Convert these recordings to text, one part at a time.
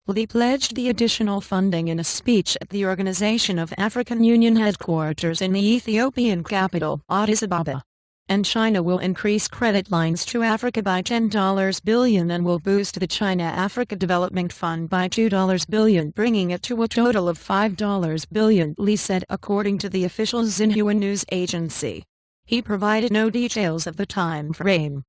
Lee pledged the additional funding in a speech at the Organization of African Union headquarters in the Ethiopian capital, Addis Ababa. And China will increase credit lines to Africa by $10 billion and will boost the China-Africa Development Fund by $2 billion, bringing it to a total of $5 billion, Lee said, according to the official Xinhua news agency. He provided no details of the time frame.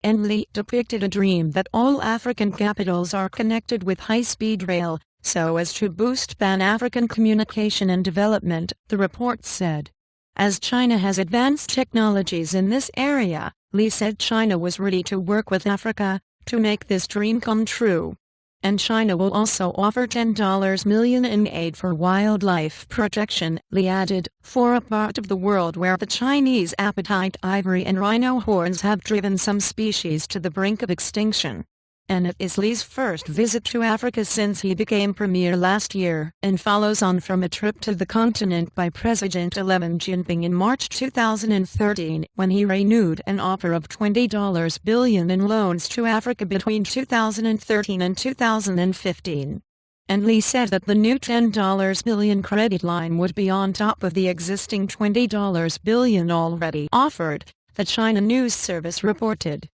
And Lee depicted a dream that all African capitals are connected with high-speed rail, so as to boost Pan-African communication and development, the report said. As China has advanced technologies in this area, Lee said China was ready to work with Africa to make this dream come true. And China will also offer $10 million in aid for wildlife protection, Lee added, for a part of the world where the Chinese appetite ivory and rhino horns have driven some species to the brink of extinction. And it is Lee's first visit to Africa since he became premier last year, and follows on from a trip to the continent by President-elect Jinping in March 2013, when he renewed an offer of $20 billion in loans to Africa between 2013 and 2015. And Lee said that the new $10 billion credit line would be on top of the existing $20 billion already offered, the China News Service reported.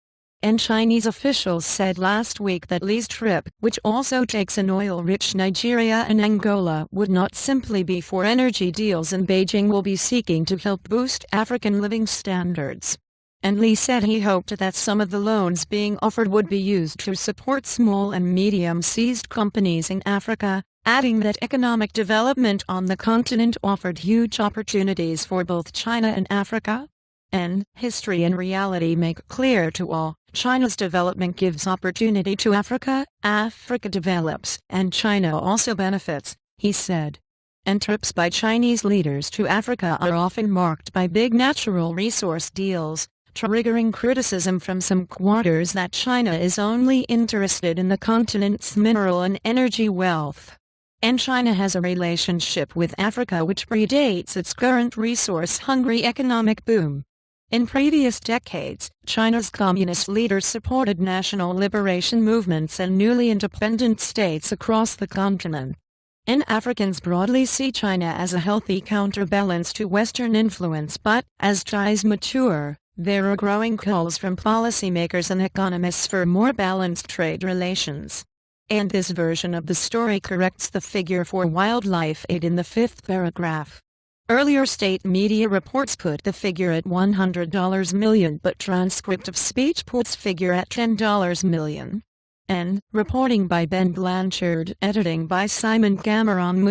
And Chinese officials said last week that Lee's trip, which also takes in oil-rich Nigeria and Angola, would not simply be for energy deals, and Beijing will be seeking to help boost African living standards. And Lee said he hoped that some of the loans being offered would be used to support small and medium-sized companies in Africa, adding that economic development on the continent offered huge opportunities for both China and Africa. And history and reality make clear to all, China's development gives opportunity to Africa, Africa develops, and China also benefits, he said. And trips by Chinese leaders to Africa are often marked by big natural resource deals, triggering criticism from some quarters that China is only interested in the continent's mineral and energy wealth. And China has a relationship with Africa which predates its current resource-hungry economic boom. In previous decades, China's communist leaders supported national liberation movements and newly independent states across the continent. And Africans broadly see China as a healthy counterbalance to Western influence, but, as ties mature, there are growing calls from policymakers and economists for more balanced trade relations. And this version of the story corrects the figure for wildlife aid in the fifth paragraph. Earlier state media reports put the figure at $100 million, but transcript of speech puts figure at $10 million. And, reporting by Ben Blanchard, editing by Simon Cameron.